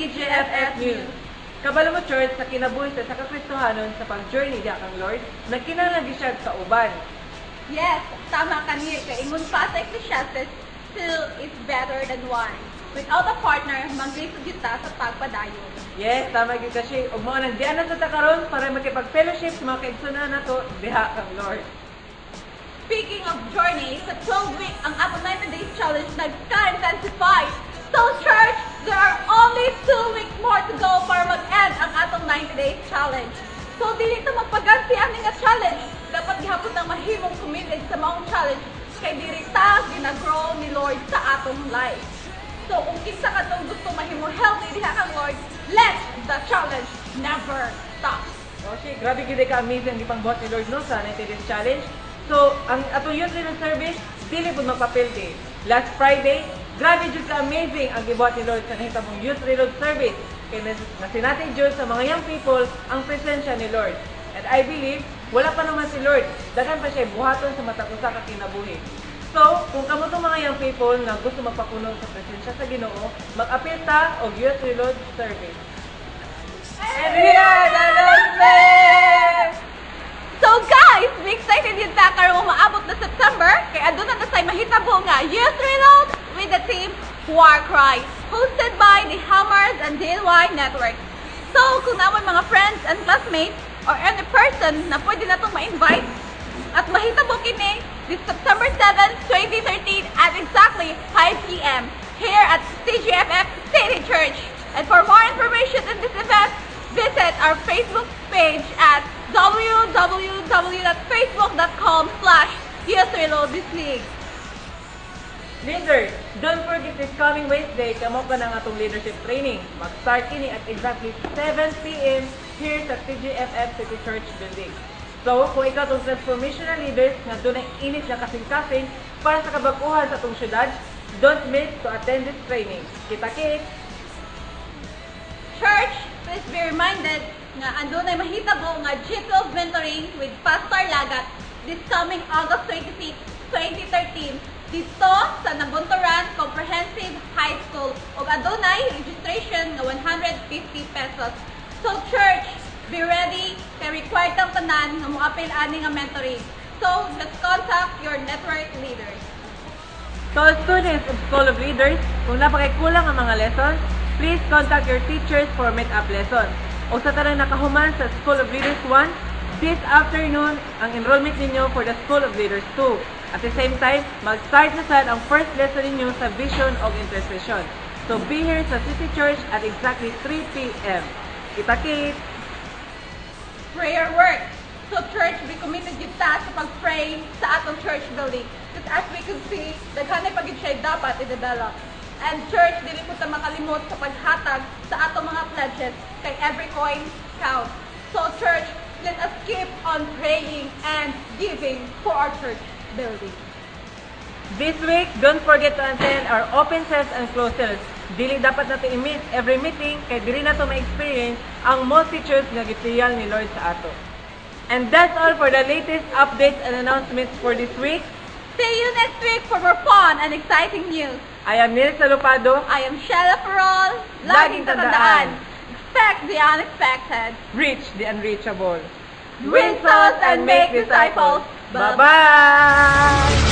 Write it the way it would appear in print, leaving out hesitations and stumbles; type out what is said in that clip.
TGFF News. Kabalo mo, Church, sa kinabuhi sa kakristohanon sa pag-journey diya kang Lord, nagkinahanglan siya sa uban. Yes, tama ka niya. Ingon pa sa Ecclesiastes, two is better than one. Without a partner, manggriso kita sa pagpadayon. Yes, tama gyud kasi ug mao nang diana sa takaron para makipag-fellowship sa mga kaigsunan nato diha kang Lord. Speaking of journey, sa 12 week ang ato 90 days challenge nagka-intensify. So church, there are only 2 weeks more to go para mag-end ang atong 90 days challenge. So dili ta magpaganti ang nga challenge. Dapat gihapon nang mahimong committed sa maong challenge kay diri ta gina-grow ni Lord sa atong life. So kung kinsa ka tong gusto mahimo healthy diha kang Lord, let the challenge never stop. Okay, grabe gid ka amazing di pangbuhat ni Lord no sa 90 days challenge. So ang atong youth leader service dili pud magpapildi. Last Friday, grabe jud ka amazing ang gibuhat ni Lord sa nahitabong youth reload service. Kaya nasinati jud sa mga young people ang presensya ni Lord. And I believe, wala pa naman si Lord. Daghan pa siya buhaton sa matag usa ka kinabuhi. So, kung kamo tong mga young people na gusto magpakuno sa presensya sa Ginoo, mag-appeal ta og youth reload service. And we are the Lord's. So guys, we excited yun ta karon maabot na September kay aduna na say mahitabo nga Youth Reload with the team War Cry, hosted by the Hammers and DNY Network. So kung naman mga friends and classmates or any person na pwede natong ma-invite at mahitabo kini this September 7, 2013 at exactly 5 p.m. here at TGFF City Church. And for more information on this event, visit our Facebook page at www.facebook.com/YouthReloadThisLeague. Leaders, don't forget this coming Wednesday, kamo pa ng atong leadership training. Mag-start kini at exactly 7 p.m. here sa TGFF City Church Building. So, kung ikaw itong transformational leaders na doon ay init na kasing-kasing para sa kabaguhan sa itong syudad, don't miss to attend this training. Kita-kit! Church, please be reminded nga andun ay mahitabo nga G12 mentoring with Pastor Lagat this coming August 26, 2013 dito sa Nabunturan Comprehensive High School ug adunay registration nga 150 pesos. So church, be ready kay required ang tanan nga moapil ani nga mentoring. So just contact your network leaders. So students of School of Leaders, kung napakikulang ang mga lessons, please contact your teachers for make-up lessons. O sa tanang nakahuman sa School of Leaders 1, this afternoon ang enrollment ninyo for the School of Leaders 2. At the same time, mag-start na sad ang first lesson ninyo sa Vision o Intercession. So be here sa City Church at exactly 3 p.m. Kita-kit! Prayer work. So church, we committed yung task sa pag-pray sa atong church building. Because as we could see, daghanay pagid siya dapat i-develop. And church, dili po ta makalimot sa paghatag sa atong mga pledges kay every coin counts. So church, let us keep on praying and giving for our church building. This week, don't forget to attend our open cells and closed cells. Dili dapat natin i-miss every meeting kay dili na to ma-experience ang multitudes nga gitiyal ni Lord sa ato. And that's all for the latest updates and announcements for this week. See you next week for more fun and exciting news. I am Nils Salupado. I am Shella Farol. Laging tatandaan. Expect the unexpected. Reach the unreachable. Win souls and make disciples. Bye-bye!